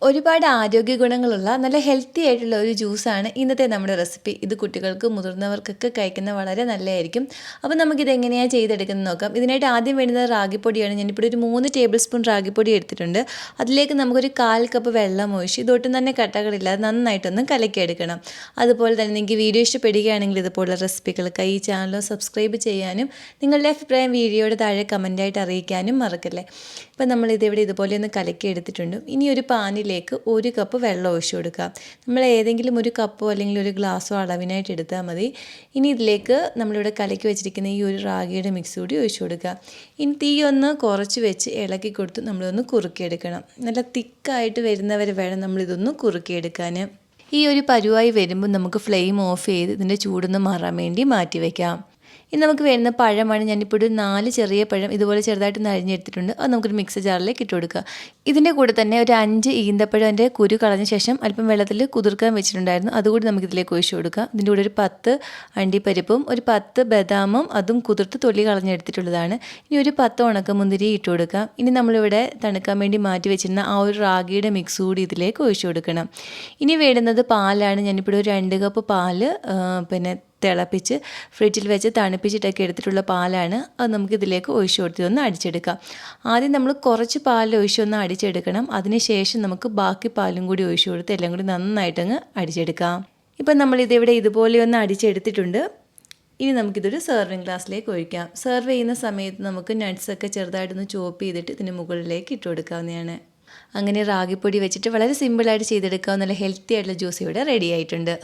ഒരുപാട് ആരോഗ്യ ഗുണങ്ങളുള്ള നല്ല ഹെൽത്തി ആയിട്ടുള്ള ഒരു ജ്യൂസാണ് ഇന്നത്തെ നമ്മുടെ റെസിപ്പി. ഇത് കുട്ടികൾക്ക് മുതിർന്നവർക്കൊക്കെ കഴിക്കുന്ന വളരെ നല്ലതായിരിക്കും. അപ്പോൾ നമുക്കിത് എങ്ങനെയാണ് ചെയ്തെടുക്കുന്നത് നോക്കാം. ഇതിനായിട്ട് ആദ്യം വേണ്ടുന്നത് റാഗിപ്പൊടിയാണ്. ഞാനിപ്പോൾ ഒരു 3 ടേബിൾ സ്പൂൺ റാഗിപ്പൊടി എടുത്തിട്ടുണ്ട്. അതിലേക്ക് നമുക്കൊരു 1/4 കപ്പ് വെള്ളം ഒഴിച്ച് ഇതൊട്ടും തന്നെ കട്ടകളില്ലാതെ നന്നായിട്ടൊന്ന് കലക്കിയെടുക്കണം. അതുപോലെ തന്നെ നിങ്ങൾക്ക് വീഡിയോ ഇഷ്ടപ്പെടുകയാണെങ്കിൽ ഇതുപോലുള്ള റെസിപ്പികൾക്ക് ഈ ചാനൽ സബ്സ്ക്രൈബ് ചെയ്യാനും നിങ്ങളുടെ അഭിപ്രായം വീഡിയോയുടെ താഴെ കമൻറ്റായിട്ട് അറിയിക്കാനും മറക്കല്ലേ. ഇപ്പം നമ്മളിതിവിടെ ഇതുപോലെ ഒന്ന് കലക്കി എടുത്തിട്ടുണ്ട്. ഇനി ഒരു പാനിൽ 1 കപ്പ് വെള്ളം ഒഴിച്ചു കൊടുക്കുക. നമ്മൾ ഏതെങ്കിലും ഒരു കപ്പോ അല്ലെങ്കിൽ ഒരു ഗ്ലാസ്സോ അളവിനായിട്ട് എടുത്താൽ മതി. ഇനി ഇതിലേക്ക് നമ്മളിവിടെ കലക്കി വെച്ചിരിക്കുന്ന ഈ ഒരു റാഗിയുടെ മിക്സ് കൂടി ഒഴിച്ചു കൊടുക്കുക. ഇനി തീ ഒന്ന് കുറച്ച് വെച്ച് ഇളക്കി കൊടുത്ത് നമ്മളൊന്ന് കുറുക്കിയെടുക്കണം. നല്ല തിക്കായിട്ട് വരുന്നവരെ വേണം നമ്മളിതൊന്ന് കുറുക്കിയെടുക്കാൻ. ഈ ഒരു പരുവായി വരുമ്പോൾ നമുക്ക് ഫ്ലെയിം ഓഫ് ചെയ്ത് ഇതിൻ്റെ ചൂടൊന്ന് മാറാൻ വേണ്ടി മാറ്റി വയ്ക്കാം. ഇനി നമുക്ക് വേണ്ടുന്ന പഴമാണ്. ഞാനിപ്പോൾ ഒരു 4 ചെറിയ പഴം ഇതുപോലെ ചെറുതായിട്ട് അരിഞ്ഞെടുത്തിട്ടുണ്ട്. അത് നമുക്കൊരു മിക്സി ജാറിലേക്ക് ഇട്ട് കൊടുക്കുക. ഇതിൻ്റെ കൂടെ തന്നെ ഒരു 5 ഈന്തപ്പഴം അതിൻ്റെ കുരു കളഞ്ഞ ശേഷം അല്പം വെള്ളത്തിൽ കുതിർക്കാൻ വെച്ചിട്ടുണ്ടായിരുന്നു. അതുകൂടി നമുക്കിതിലേക്ക് ഒഴിച്ചു കൊടുക്കാം. ഇതിൻ്റെ കൂടെ ഒരു 10 അണ്ടിപ്പരിപ്പും ഒരു 10 ബദാമും അതും കുതിർത്ത് തൊലി കളഞ്ഞെടുത്തിട്ടുള്ളതാണ്. ഇനി ഒരു 10 ഉണക്കമുന്തിരി ഇട്ട് കൊടുക്കാം. ഇനി നമ്മളിവിടെ തണുക്കാൻ വേണ്ടി മാറ്റി വെച്ചിരുന്ന ആ ഒരു റാഗിയുടെ മിക്സ് കൂടി ഇതിലേക്ക് ഒഴിച്ചു കൊടുക്കണം. ഇനി വേണ്ടുന്നത് പാലാണ്. ഞാനിപ്പോൾ ഒരു 2 കപ്പ് പാല് തിളപ്പിച്ച് ഫ്രിഡ്ജിൽ വെച്ച് തണുപ്പിച്ചിട്ടൊക്കെ എടുത്തിട്ടുള്ള പാലാണ്. അത് നമുക്കിതിലേക്ക് ഒഴിച്ചു കൊടുത്ത് ഒന്ന് അടിച്ചെടുക്കാം. ആദ്യം നമ്മൾ കുറച്ച് പാൽ ഒഴിച്ചൊന്ന് അടിച്ചെടുക്കണം. അതിനുശേഷം നമുക്ക് ബാക്കി പാലും കൂടി ഒഴിച്ചു കൊടുത്ത് എല്ലാം കൂടി നന്നായിട്ടങ്ങ് അടിച്ചെടുക്കാം. ഇപ്പം നമ്മളിതിവിടെ ഇതുപോലെ ഒന്ന് അടിച്ചെടുത്തിട്ടുണ്ട്. ഇനി നമുക്കിതൊരു സെർവിങ് ഗ്ലാസ്സിലേക്ക് ഒഴിക്കാം. സെർവ് ചെയ്യുന്ന സമയത്ത് നമുക്ക് നട്ട്സൊക്കെ ചെറുതായിട്ടൊന്ന് ചോപ്പ് ചെയ്തിട്ട് ഇതിന് മുകളിലേക്ക് ഇട്ട് കൊടുക്കാവുന്നതാണ്. അങ്ങനെ റാഗിപ്പൊടി വെച്ചിട്ട് വളരെ സിമ്പിളായിട്ട് ചെയ്തെടുക്കാവുന്ന നല്ല ഹെൽത്തി ആയിട്ടുള്ള ജ്യൂസ് ഇവിടെ റെഡി ആയിട്ടുണ്ട്.